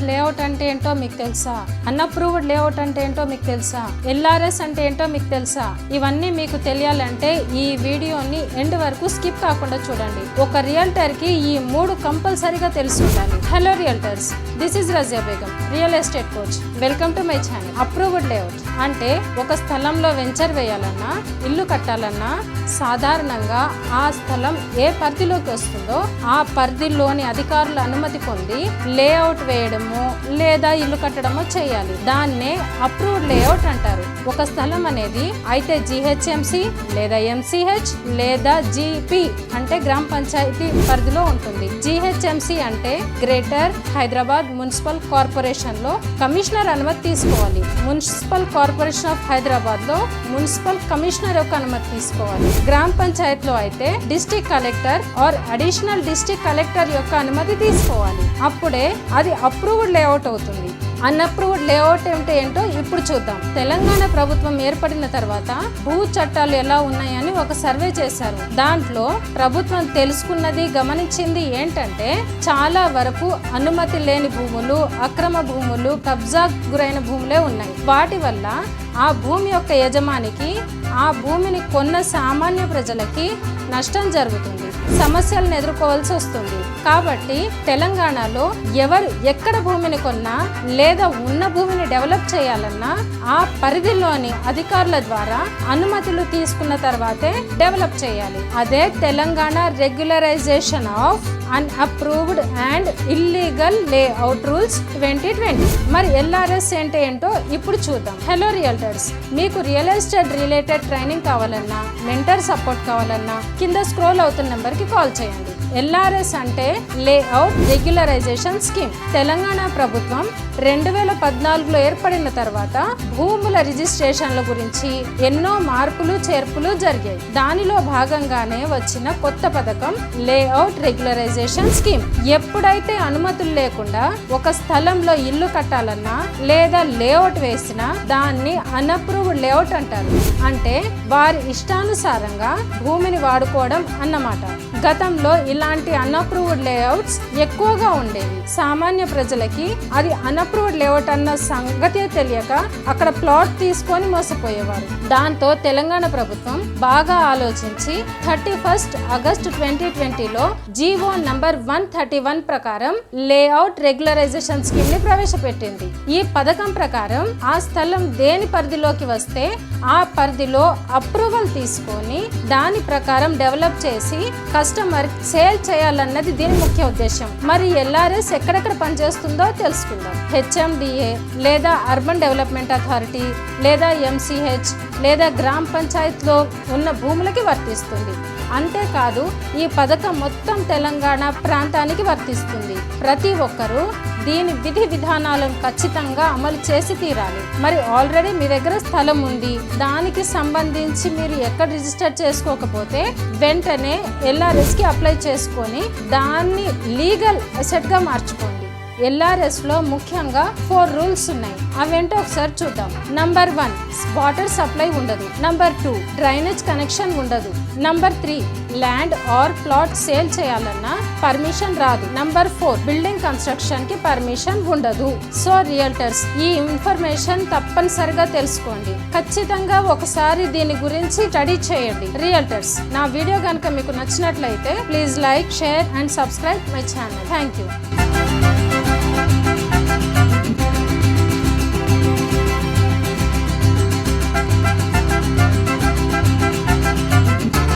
Layout అంటే ఏంటో మీకు తెలుసా? అన్అప్రూవ్డ్ లేఅవుట్ అంటే ఏంటో మీకు తెలుసా? LRS అంటే ఏంటో మీకు తెలుసా? ఇవన్నీ మీకు తెలియాలంటే ఈ వీడియోని ఎండ్ వరకు స్కిప్ కాకుండా చూడండి. ఒక రియల్టర్ కి ఈ 3 కంపల్సరీగా తెలిసి ఉండాలి. Hello realtors, this is Razia Begum, real estate coach. Welcome to my channel. Approved layout అంటే ఒక స్థలంలో వెంచర్ వేయాలన్నా, ఇల్లు కట్టాలన్నా సాధారణంగా ఆ స్థలం ఏ పరిధిలోకి వస్తుందో ఆ పరిధిలోని అధికారుల అనుమతి పొంది లేఅవుట్ వేయడము లేదా ఇల్లు కట్టడమో చేయాలి. దాన్నే అప్రూవ్డ్ లేఅవుట్ అంటారు. ఒక స్థలం అనేది అయితే GHMC లేదా MCH లేదా GP అంటే గ్రామ పంచాయతీ పరిధిలో ఉంటుంది. GHMC అంటే గ్రేటర్ హైదరాబాద్ మున్సిపల్ కార్పొరేషన్ లో కమిషనర్ అనుమతి తీసుకోవాలి. మున్సిపల్ కార్పొరేషన్ ఆఫ్ హైదరాబాద్ లో మున్సిపల్ కమిషనర్ యొక్క అనుమతి తీసుకోవాలి. గ్రామ పంచాయత్ లో అయితే district collector R additional district collector యొక్క అనుమతి తీసుకోవాలి. అప్పుడే అది అప్రూవ్డ్ లేఅవుట్ అవుతుంది. అన్అప్రూవ్డ్ లేఅవుట్ ఏంటో ఇప్పుడు చూద్దాం. తెలంగాణ ప్రభుత్వం ఏర్పడిన తర్వాత భూ చట్టాలు ఎలా ఉన్నాయని ఒక సర్వే చేశారు. దాంట్లో ప్రభుత్వం తెలుసుకున్నది, గమనించింది ఏంటంటే చాలా వరకు అనుమతి లేని భూములు, అక్రమ భూములు, కబ్జా గురైన భూములే ఉన్నాయి. వాటి వల్ల ఆ భూమి యొక్క యజమానికి, ఆ భూమిని కొన్న సామాన్య ప్రజలకి నష్టం జరుగుతుంది, సమస్యలను ఎదుర్కోవాల్సి వస్తుంది. కాబట్టి తెలంగాణలో ఎవరు ఎక్కడ భూమిని కొన్నా లేదా ఉన్న భూమిని డెవలప్ చేయాలన్నా ఆ పరిధిలోని అధికారుల ద్వారా అనుమతులు తీసుకున్న తర్వాతే డెవలప్ చేయాలి. అదే Telangana regularisation of unapproved and illegal layout rules 2020. మరి LRS ఏంటో ఇప్పుడు చూద్దాం. హలో రియల్టర్స్, మీకు రియల్ ఎస్టేట్ రిలేటెడ్ ట్రైనింగ్ కావాలన్నా, మెంటర్ సపోర్ట్ కావాలన్నా కింద స్క్రోల్ అవుతున్న నెంబర్కి కాల్ చేయండి. LRS అంటే లేఅవుట్ రెగ్యులరైజేషన్ స్కీమ్. తెలంగాణ ప్రభుత్వం 2014లో ఏర్పడిన తర్వాత భూముల రిజిస్ట్రేషన్ల గురించి ఎన్నో మార్పులు చేర్పులు జరిగాయి. దానిలో భాగంగానే వచ్చిన కొత్త పథకం లేఅవుట్ రెగ్యులరైజేషన్ స్కీమ్. ఎప్పుడైతే అనుమతులు లేకుండా ఒక స్థలంలో ఇల్లు కట్టాలన్నా లేదా లేఅవుట్ వేసినా దాన్ని అన్అప్రూవ్డ్ లేఅవుట్ అంటారు. అంటే వారి ఇష్టానుసారంగా భూమిని వాడుకోవడం అన్నమాట. గతంలో ఇలాంటి అన్అప్రూవ్డ్ లేఅవుట్స్ ఎక్కువగా ఉండేవి. సామాన్య ప్రజలకి అది అన్అప్రూవ్డ్ లేఅవుట్ అన్న సంగతే తెలియక అక్కడ ప్లాట్ తీసుకొని మోసపోయేవారు. దాంతో తెలంగాణ ప్రభుత్వం బాగా ఆలోచించి 31 ఆగస్టు 2020లో జీవో నంబర్ 131 ప్రకారం లేఅవుట్ రెగ్యులరైజేషన్ స్కీమ్ ని ప్రవేశపెట్టింది. ఈ పథకం ప్రకారం ఆ స్థలం దేని పరిధిలోకి వస్తే ఆ పరిధిలో అప్రూవల్ తీసుకొని దాని ప్రకారం డెవలప్ చేసి కస్టమర్ సేల్ చేయాలన్నది దీని ముఖ్య ఉద్దేశం. మరి LRS ఎక్కడెక్కడ పనిచేస్తుందో తెలుసుకుందాం. HMDA లేదా అర్బన్ డెవలప్మెంట్ అథారిటీ లేదా MCH లేదా గ్రామ పంచాయత్లో ఉన్న భూములకి వర్తిస్తుంది. అంతేకాదు ఈ పథకం మొత్తం తెలంగాణ ప్రాంతానికి వర్తిస్తుంది. ప్రతి ఒక్కరూ దీని విధి విధానాలను ఖచ్చితంగా అమలు చేసి తీరాలి. మరి ఆల్రెడీ మీ దగ్గర స్థలం ఉంది, దానికి సంబంధించి మీరు ఎక్కడ రిజిస్టర్ చేసుకోకపోతే వెంటనే LRSకి అప్లై చేసుకొని దాన్ని లీగల్ అసెట్గా మార్చుకోండి. LRSలో ముఖ్యంగా 4 రూల్స్ ఉన్నాయి. అవేంటో ఒకసారి చూద్దాం. నంబర్ 1, వాటర్ సప్లై ఉండదు. నంబర్ 2, డ్రైనేజ్ కనెక్షన్ ఉండదు. Number 3, land or plot sale చేయాలన్నా పర్మిషన్ రాదు. నంబర్ 4, బిల్డింగ్ కన్స్ట్రక్షన్ కి పర్మిషన్ ఉండదు. సో రియల్టర్స్, ఈ ఇన్ఫర్మేషన్ తప్పనిసరిగా తెలుసుకోండి. ఖచ్చితంగా ఒకసారి దీని గురించి స్టడీ చేయండి. రియల్టర్స్, నా వీడియో కనుక మీకు నచ్చినట్లయితే please like, share and subscribe my channel. Thank you.